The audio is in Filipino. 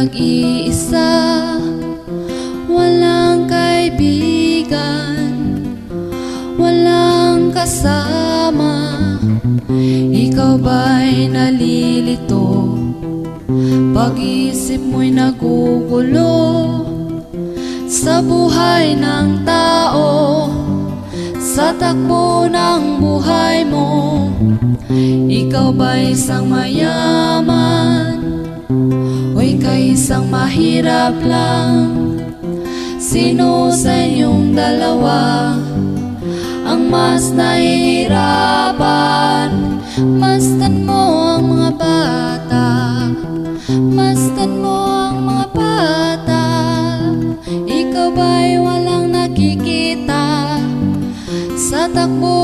nag-iisa, walang kaibigan, walang kasama. Ikaw ba'y nalilito? Pag-isip mo'y nagugulo sa buhay ng tao, sa takbo ng buhay mo. Ikaw ba'y isang mayaman o ika'y isang mahirap lang? Sino sa inyong dalawa ang mas nahihirapan? Masdan mo ang mga bata, masdan mo ang mga bata. Ikaw ba'y walang nakikita sa takbo